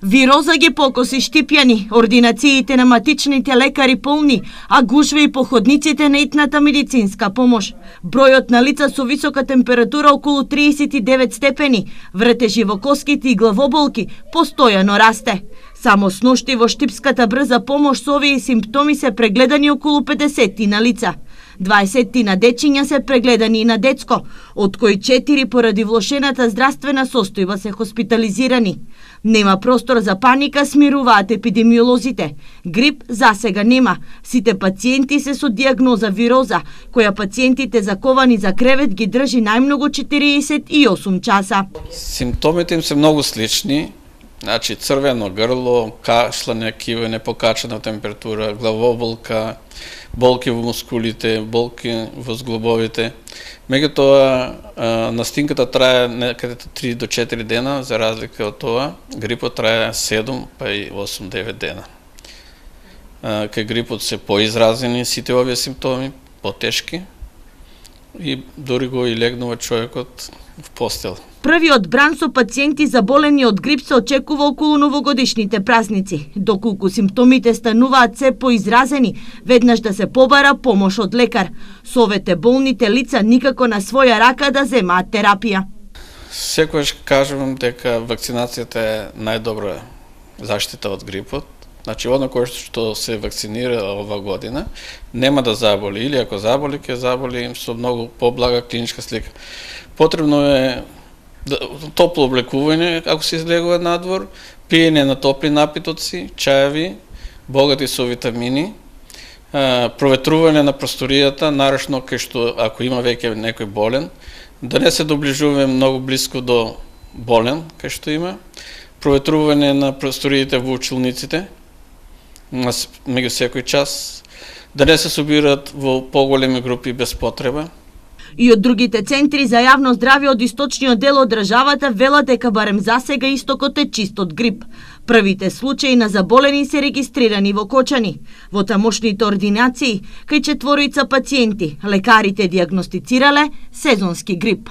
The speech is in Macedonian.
Вироза ги покоси Штипјани, ординациите на матичните лекари полни, а гушва и по ходниците на итната медицинска помош. Бројот на лица со висока температура околу 39 степени, вртежи во коските и главоболки постојано расте. Само сношти во Штипската брза помош со овие симптоми се прегледани околу 50 на лица. 20 на дечиња се прегледани и на детско, од кои 4 поради влошената здравствена состојба се хоспитализирани. Нема простор за паника, смируваат епидемиолозите. Грип засега нема. Сите пациенти се со диагноза вироза, која пациентите заковани за кревет ги држи најмногу 48 часа. Симптомите им се многу слични. Значи црвено грло, кашлање, кивење, покачена температура, главоболка, болки во мускулите, болки во зглобовите. Меѓутоа, настинката трае некаде 3 до 4 дена, за разлика од тоа, грипот трае 7 па и 8-9 дена. Кај грипот се поизразени сите овие симптоми, потешки, и дори го и легнува човекот в постел. Првиот бран со пациенти заболени од грип се очекува околу новогодишните празници. Доколку симптомите стануваат се поизразени, веднаш да се побара помош од лекар. Совете болните лица никако на своја рака да земаат терапија. Секогаш кажувам дека вакцинацијата е најдобра заштита од грипот. Значи, оно кој што се вакцинира ова година, нема да заболи, или ако заболи, ќе заболи со многу поблага клиничка слика. Потребно е топло облекување, ако се излегува надвор, пиење на топли напитоци, чаеви, богати со витамини, проветрување на просторијата, нарешно кај што ако има веќе некој болен, да не се доближуваме многу блиско до болен, кај што има, проветрување на просториите во училниците, меѓу секој час, да не се собираат во поголеми групи без потреба. И од другите центри за јавно здравје од источниот дел од државата велат дека барем засега истокот е чист од грип. Првите случаи на заболени се регистрирани во Кочани. Во тамошните ординации, кај 4 пациенти, лекарите диагностицирале сезонски грип.